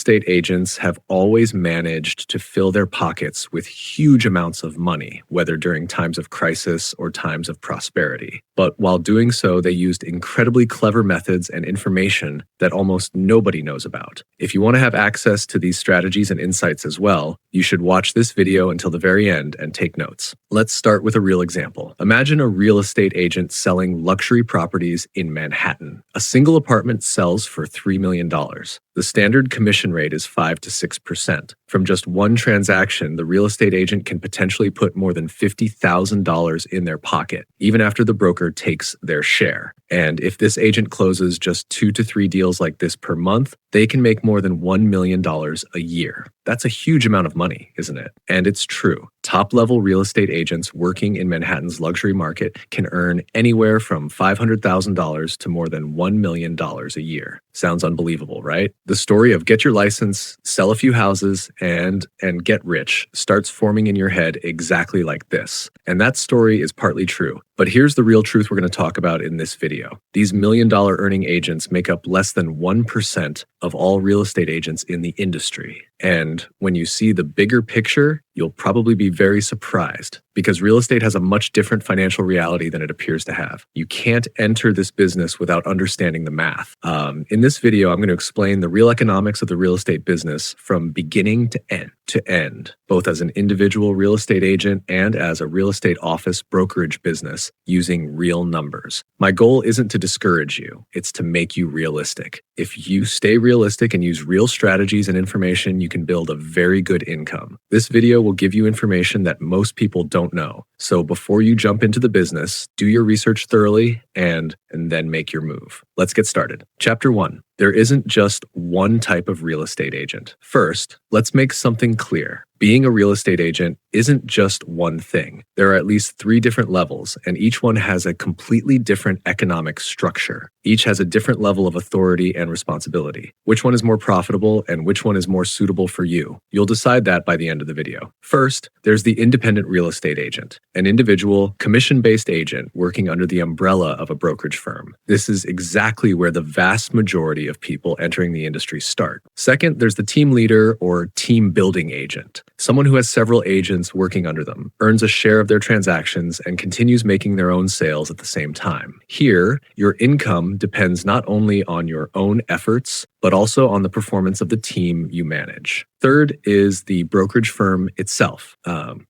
estate agents have always managed to fill their pockets with huge amounts of money, whether during times of crisis or times of prosperity. But while doing so, they used incredibly clever methods and information that almost nobody knows about. If you want to have access to these strategies and insights as well, you should watch this video until the very end and take notes. Let's start with a real example. Imagine a real estate agent selling luxury properties in Manhattan. A single apartment sells for $3 million. The standard commission rate is 5 to 6%. From just one transaction, the real estate agent can potentially put more than $50,000 in their pocket, even after the broker takes their share. And if this agent closes just 2 to 3 deals like this per month, they can make more than $1 million a year. That's a huge amount of money, isn't it? And it's true. Top-level real estate agents working in Manhattan's luxury market can earn anywhere from $500,000 to more than $1 million a year. Sounds unbelievable, right? The story of get your license, sell a few houses, and get rich starts forming in your head exactly like this. And that story is partly true. But here's the real truth we're going to talk about in this video. These million-dollar earning agents make up less than 1% of all real estate agents in the industry. And when you see the bigger picture, you'll probably be very surprised because real estate has a much different financial reality than it appears to have. You can't enter this business without understanding the math. In this video, I'm going to explain the real economics of the real estate business from beginning to end, both as an individual real estate agent and as a real estate office brokerage business using real numbers. My goal isn't to discourage you, it's to make you realistic. If you stay realistic and use real strategies and information, you can build a very good income. This video will give you information that most people don't know. So before you jump into the business, do your research thoroughly and then make your move. Let's get started. Chapter 1. There isn't just one type of real estate agent. First, let's make something clear. Being a real estate agent isn't just one thing. There are at least 3 different levels, and each one has a completely different economic structure. Each has a different level of authority and responsibility. Which one is more profitable and which one is more suitable for you? You'll decide that by the end of the video. First, there's the independent real estate agent, an individual, commission-based agent working under the umbrella of a brokerage firm. This is exactly where the vast majority of people entering the industry start. Second, there's the team leader or team building agent. Someone who has several agents working under them, earns a share of their transactions, and continues making their own sales at the same time. Here, your income depends not only on your own efforts, but also on the performance of the team you manage. Third is the brokerage firm itself.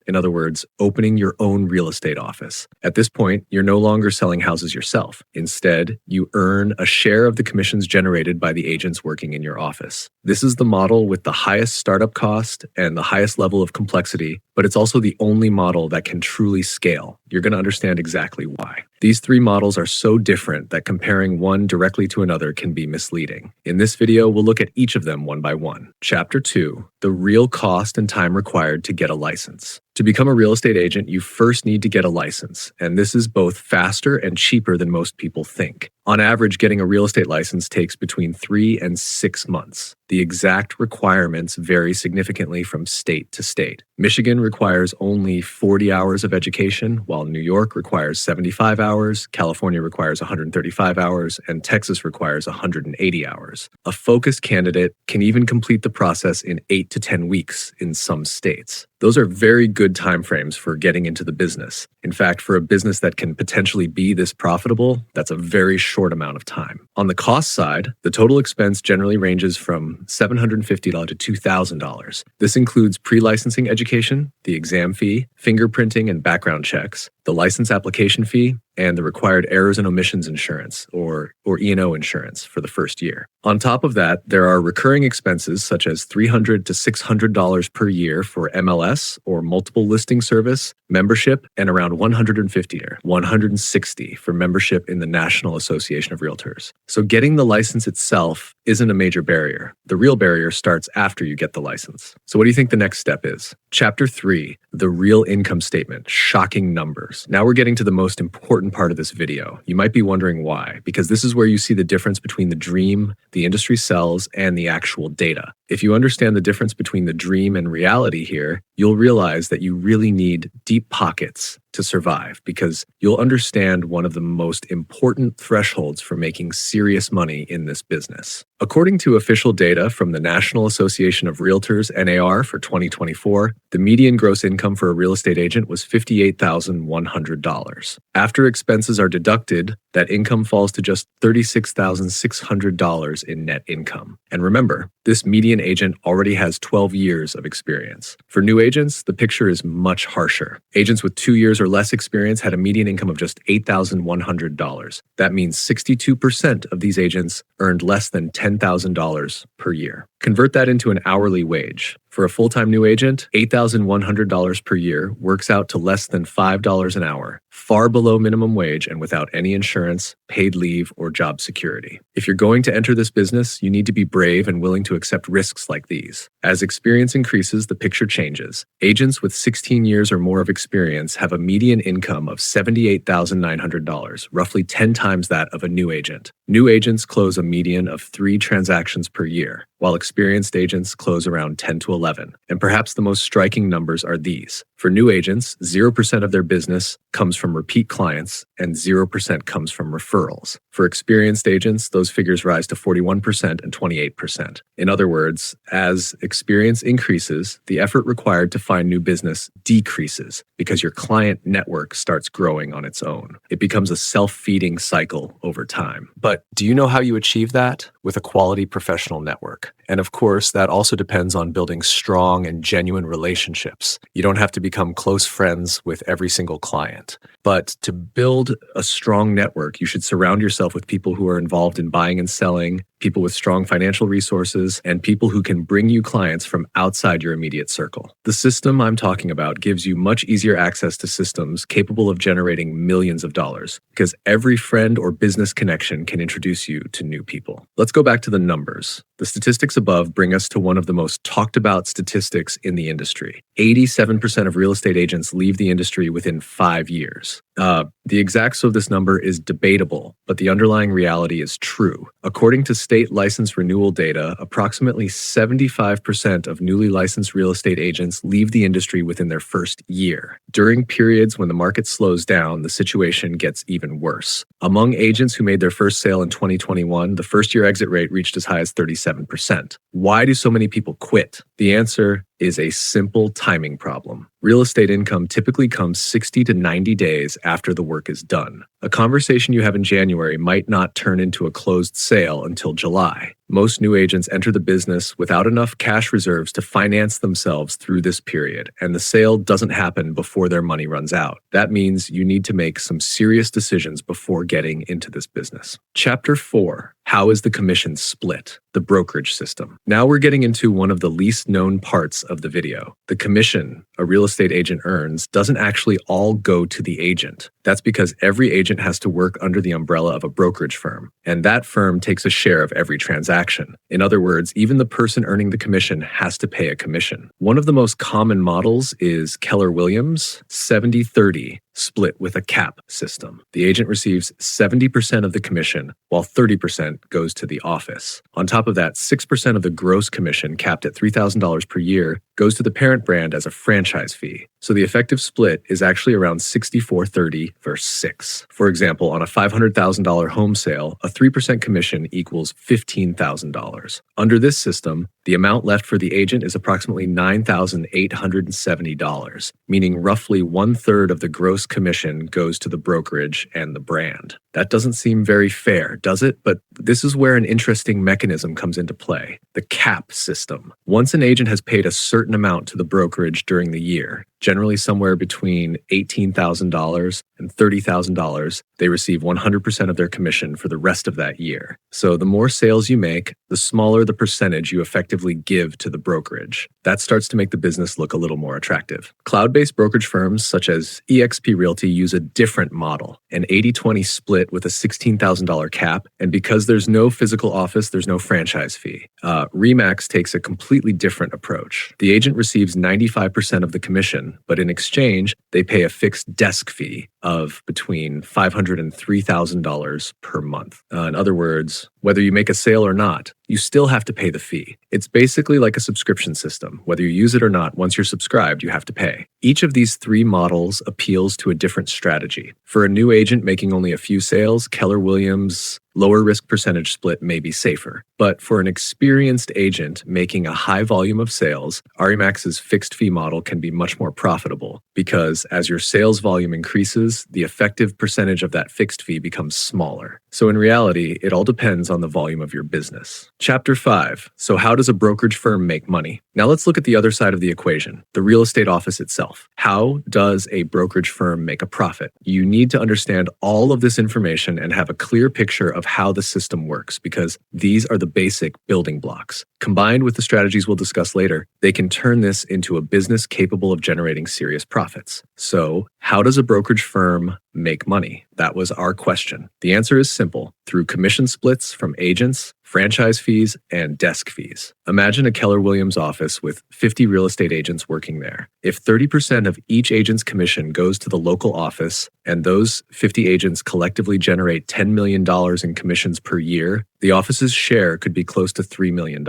In other words, opening your own real estate office. At this point, you're no longer selling houses yourself. Instead, you earn a share of the commissions generated by the agents working in your office. This is the model with the highest startup cost and the highest level of complexity, but it's also the only model that can truly scale. You're going to understand exactly why. These 3 models are so different that comparing one directly to another can be misleading. In this video, we'll look at each of them one by one. Chapter 2, the real cost and time required to get a license. To become a real estate agent, you first need to get a license, and this is both faster and cheaper than most people think. On average, getting a real estate license takes between 3 and 6 months. The exact requirements vary significantly from state to state. Michigan requires only 40 hours of education, while New York requires 75 hours, California requires 135 hours, and Texas requires 180 hours. A focused candidate can even complete the process in 8 to 10 weeks in some states. Those are very good timeframes for getting into the business. In fact, for a business that can potentially be this profitable, that's a very short amount of time. On the cost side, the total expense generally ranges from $750 to $2,000. This includes pre-licensing education, the exam fee, fingerprinting and background checks, the license application fee, and the required errors and omissions insurance, or E&O insurance, for the first year. On top of that, there are recurring expenses such as $300 to $600 per year for MLS or multiple listing service, membership, and around $150 or $160 for membership in the National Association of Realtors. So getting the license itself isn't a major barrier. The real barrier starts after you get the license. So what do you think the next step is? Chapter 3, the real income statement, shocking numbers. Now we're getting to the most important part of this video. You might be wondering why, because this is where you see the difference between the dream the industry sells and the actual data. If you understand the difference between the dream and reality here, you'll realize that you really need deep pockets to survive, because you'll understand one of the most important thresholds for making serious money in this business. According to official data from the National Association of Realtors (NAR) for 2024, the median gross income for a real estate agent was $58,100. After expenses are deducted, that income falls to just $36,600 in net income. And remember, this median agent already has 12 years of experience. For new agents, the picture is much harsher. Agents with 2 years or less experience had a median income of just $8,100. That means 62% of these agents earned less than $10,000 per year. Convert that into an hourly wage. For a full-time new agent, $8,100 per year works out to less than $5 an hour, far below minimum wage and without any insurance, paid leave, or job security. If you're going to enter this business, you need to be brave and willing to accept risks like these. As experience increases, the picture changes. Agents with 16 years or more of experience have a median income of $78,900, roughly 10 times that of a new agent. New agents close a median of 3 transactions per year, while experienced agents close around 10 to 11. And perhaps the most striking numbers are these. For new agents, 0% of their business comes from repeat clients and 0% comes from referrals. For experienced agents, those figures rise to 41% and 28%. In other words, as experience increases, the effort required to find new business decreases because your client network starts growing on its own. It becomes a self-feeding cycle over time. But do you know how you achieve that? With a quality professional network. And of course, that also depends on building strong and genuine relationships. You don't have to become close friends with every single client. But to build a strong network, you should surround yourself with people who are involved in buying and selling, people with strong financial resources, and people who can bring you clients from outside your immediate circle. The system I'm talking about gives you much easier access to systems capable of generating millions of dollars, because every friend or business connection can introduce you to new people. Let's go back to the numbers. The statistics above bring us to one of the most talked about statistics in the industry. 87% of real estate agents leave the industry within 5 years. The exacts of this number is debatable, but the underlying reality is true. According to state license renewal data, approximately 75% of newly licensed real estate agents leave the industry within their first year. During periods when the market slows down, the situation gets even worse. Among agents who made their first sale in 2021, the first-year exit rate reached as high as 37%. Why do so many people quit? The answer is a simple timing problem. Real estate income typically comes 60 to 90 days after the work is done. A conversation you have in January might not turn into a closed sale until July. Most new agents enter the business without enough cash reserves to finance themselves through this period, and the sale doesn't happen before their money runs out. That means you need to make some serious decisions before getting into this business. Chapter 4. How is the commission split? The brokerage system. Now we're getting into one of the least known parts of the video. The commission a real estate agent earns doesn't actually all go to the agent. That's because every agent has to work under the umbrella of a brokerage firm, and that firm takes a share of every transaction. In other words, even the person earning the commission has to pay a commission. One of the most common models is Keller Williams' 70-30 split with a cap system. The agent receives 70% of the commission, while 30% goes to the office. On top of that, 6% of the gross commission, capped at $3,000 per year, goes to the parent brand as a franchise fee. So the effective split is actually around 64-30 versus 6. For example, on a $500,000 home sale, a 3% commission equals $15,000. Under this system, the amount left for the agent is approximately $9,870, meaning roughly 1/3 of the gross commission goes to the brokerage and the brand. That doesn't seem very fair, does it? But this is where an interesting mechanism comes into play: the cap system. Once an agent has paid a certain amount to the brokerage during the year, generally somewhere between $18,000 and $30,000, they receive 100% of their commission for the rest of that year. So the more sales you make, the smaller the percentage you effectively give to the brokerage. That starts to make the business look a little more attractive. Cloud-based brokerage firms such as eXp Realty use a different model, an 80-20 split with a $16,000 cap, and because there's no physical office, there's no franchise fee. RE/MAX takes a completely different approach. The agent receives 95% of the commission, but in exchange, they pay a fixed desk fee of between $500 and $3,000 per month. In other words, whether you make a sale or not, you still have to pay the fee. It's basically like a subscription system. Whether you use it or not, once you're subscribed, you have to pay. Each of these three models appeals to a different strategy. For a new agent making only a few sales, Keller Williams' lower risk percentage split may be safer. But for an experienced agent making a high volume of sales, RE/MAX's fixed fee model can be much more profitable because as your sales volume increases, the effective percentage of that fixed fee becomes smaller. So in reality, it all depends on the volume of your business. Chapter 5. So how does a brokerage firm make money? Now let's look at the other side of the equation, the real estate office itself. How does a brokerage firm make a profit? You need to understand all of this information and have a clear picture of how the system works because these are the basic building blocks. Combined with the strategies we'll discuss later, they can turn this into a business capable of generating serious profits. So, how does a brokerage firm make money? That was our question. The answer is simple: through commission splits from agents, franchise fees, and desk fees. Imagine a Keller Williams office with 50 real estate agents working there. If 30% of each agent's commission goes to the local office, and those 50 agents collectively generate $10 million in commissions per year, the office's share could be close to $3 million.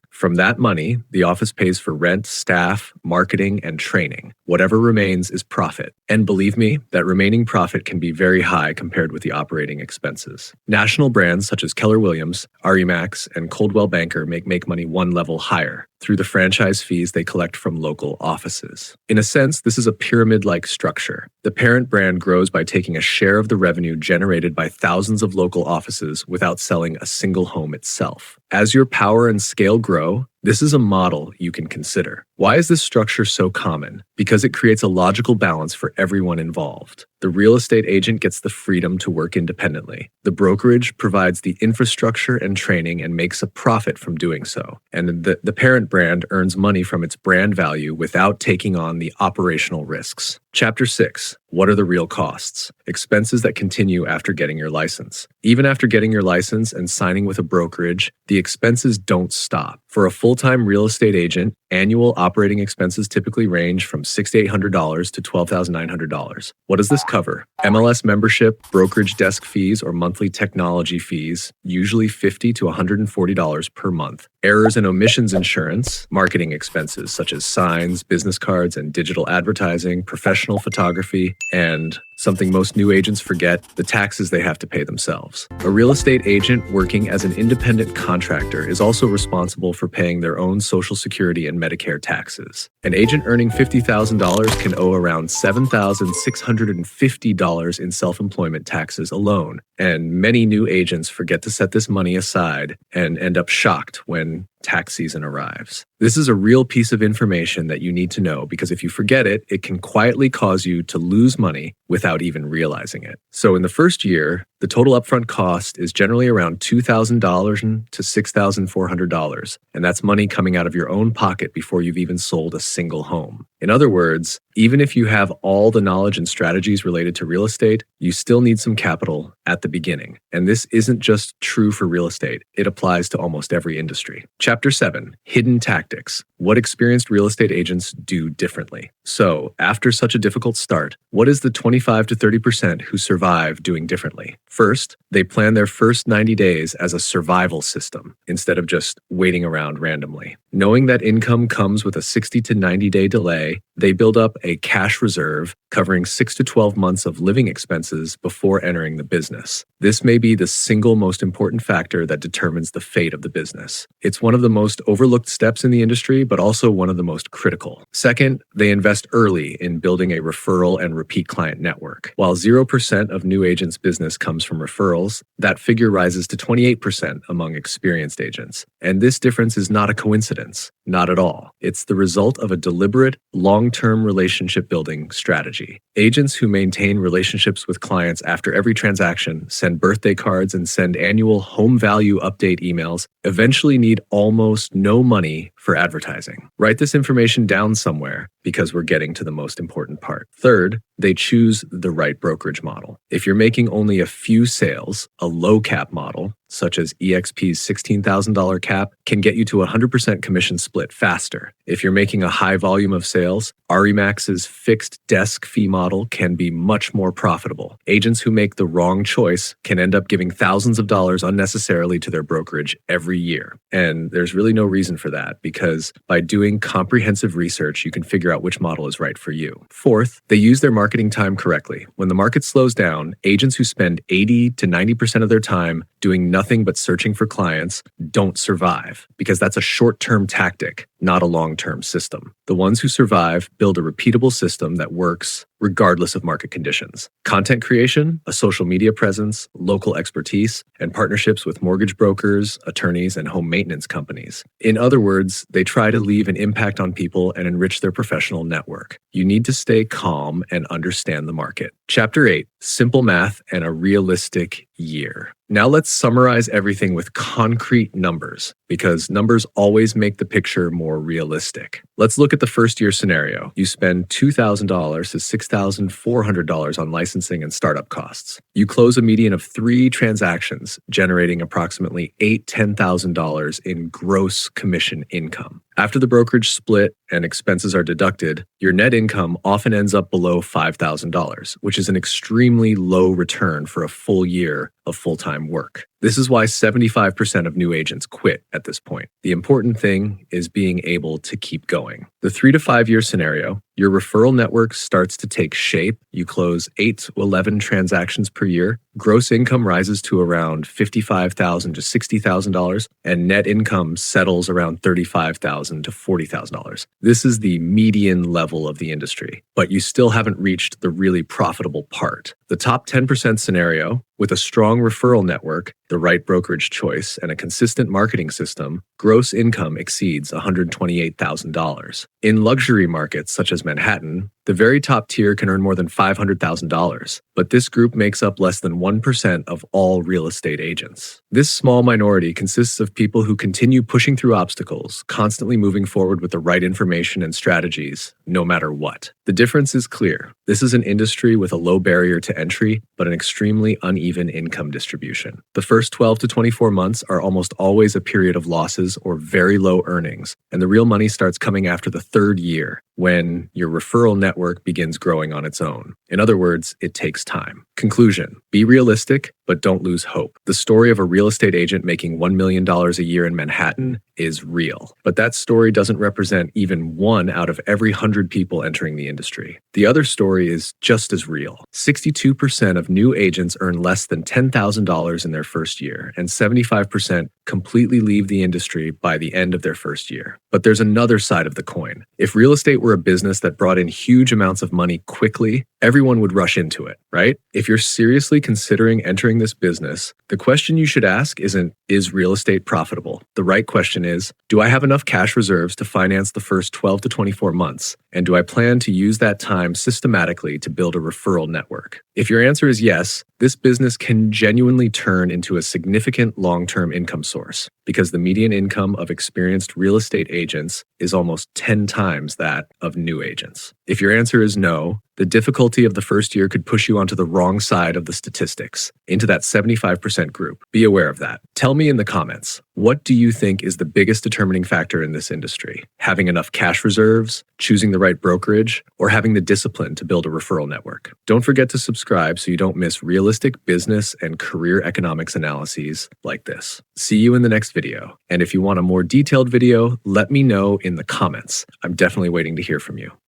From that money, the office pays for rent, staff, marketing, and training. Whatever remains is profit. And believe me, that remaining profit can be very high compared with the operating expenses. National brands such as Keller Williams, RE/MAX, and Coldwell Banker make money one level higher through the franchise fees they collect from local offices. In a sense, this is a pyramid-like structure. The parent brand grows by taking a share of the revenue generated by thousands of local offices without selling a single home itself. As your power and scale grow, this is a model you can consider. Why is this structure so common? Because it creates a logical balance for everyone involved. The real estate agent gets the freedom to work independently. The brokerage provides the infrastructure and training and makes a profit from doing so. And the parent brand earns money from its brand value without taking on the operational risks. Chapter 6. What are the real costs? Expenses that continue after getting your license. Even after getting your license and signing with a brokerage, the expenses don't stop. For a full-time real estate agent, annual operating expenses typically range from $6,800 to $12,900. What does this cover? MLS membership, brokerage desk fees, or monthly technology fees, usually $50 to $140 per month. Errors and omissions insurance, marketing expenses such as signs, business cards, and digital advertising, professional photography, and something most new agents forget, the taxes they have to pay themselves. A real estate agent working as an independent contractor is also responsible for paying their own Social Security and Medicare taxes. An agent earning $50,000 can owe around $7,650 in self-employment taxes alone, and many new agents forget to set this money aside and end up shocked when tax season arrives. This is a real piece of information that you need to know because if you forget it, it can quietly cause you to lose money without even realizing it. So in the first year, the total upfront cost is generally around $2,000 to $6,400, and that's money coming out of your own pocket before you've even sold a single home. In other words, even if you have all the knowledge and strategies related to real estate, you still need some capital at the beginning. And this isn't just true for real estate. It applies to almost every industry. Chapter 7, Hidden Tactics. What experienced real estate agents do differently. So, after such a difficult start, what is the 25 to 30% who survive doing differently? First, they plan their first 90 days as a survival system instead of just waiting around randomly. Knowing that income comes with a 60 to 90 day delay, they build up a cash reserve covering 6 to 12 months of living expenses before entering the business. This may be the single most important factor that determines the fate of the business. It's one of the most overlooked steps in the industry, but also one of the most critical. Second, they invest early in building a referral and repeat client network. While 0% of new agents' business comes from referrals, that figure rises to 28% among experienced agents. And this difference is not a coincidence. Not at all. It's the result of a deliberate, long-term relationship building strategy. Agents who maintain relationships with clients after every transaction, send birthday cards, and send annual home value update emails eventually need almost no money for advertising. Write this information down somewhere because we're getting to the most important part. Third, they choose the right brokerage model. If you're making only a few sales, a low cap model, such as EXP's $16,000 cap, can get you to a 100% commission split faster. If you're making a high volume of sales, REMAX's fixed desk fee model can be much more profitable. Agents who make the wrong choice can end up giving thousands of dollars unnecessarily to their brokerage every year. And there's really no reason for that, because by doing comprehensive research, you can figure out which model is right for you. Fourth, they use their marketing time correctly. When the market slows down, agents who spend 80 to 90% of their time doing nothing but searching for clients don't survive, because that's a short-term tactic, not a long-term system. The ones who survive build a repeatable system that works regardless of market conditions. Content creation, a social media presence, local expertise, and partnerships with mortgage brokers, attorneys, and home maintenance companies. In other words, they try to leave an impact on people and enrich their professional network. You need to stay calm and understand the market. Chapter 8, Simple Math and a Realistic Year. Now let's summarize everything with concrete numbers, because numbers always make the picture more realistic. Let's look at the first year scenario. You spend $2,000 to $6,400 on licensing and startup costs. You close a median of 3 transactions, generating approximately $10,000 in gross commission income. After the brokerage split and expenses are deducted, your net income often ends up below $5,000, which is an extremely low return for a full year of full-time work. This is why 75% of new agents quit at this point. The important thing is being able to keep going. The 3 to 5 year scenario, your referral network starts to take shape. You close 8 to 11 transactions per year. Gross income rises to around $55,000 to $60,000, and net income settles around $35,000 to $40,000. This is the median level of the industry, but you still haven't reached the really profitable part. The top 10% scenario, with a strong referral network, the right brokerage choice, and a consistent marketing system, gross income exceeds $128,000. In luxury markets such as Manhattan, the very top tier can earn more than $500,000, but this group makes up less than 1% of all real estate agents. This small minority consists of people who continue pushing through obstacles, constantly moving forward with the right information and strategies, no matter what. The difference is clear. This is an industry with a low barrier to entry, but an extremely uneven income distribution. The first 12 to 24 months are almost always a period of losses or very low earnings, and the real money starts coming after the 3rd year, when your referral network begins growing on its own. In other words, it takes time. Conclusion: be realistic, but don't lose hope. The story of a real estate agent making $1 million a year in Manhattan is real, but that story doesn't represent even 1 out of every 100 people entering the industry. The other story is just as real. 62% of new agents earn less than $10,000 in their first year, and 75% completely leave the industry by the end of their first year. But there's another side of the coin. If real estate were a business that brought in huge amounts of money quickly, everyone would rush into it, right? If you're seriously considering entering this business, the question you should ask isn't, is real estate profitable? The right question is, do I have enough cash reserves to finance the first 12 to 24 months? And do I plan to use that time systematically to build a referral network? If your answer is yes, this business can genuinely turn into a significant long-term income source, because the median income of experienced real estate agents is almost 10 times that of new agents. If your answer is no, the difficulty of the first year could push you onto the wrong side of the statistics, into that 75% group. Be aware of that. Tell me in the comments, what do you think is the biggest determining factor in this industry? Having enough cash reserves, choosing the right brokerage, or having the discipline to build a referral network? Don't forget to subscribe so you don't miss realistic business and career economics analyses like this. See you in the next video. And if you want a more detailed video, let me know in the comments. I'm definitely waiting to hear from you.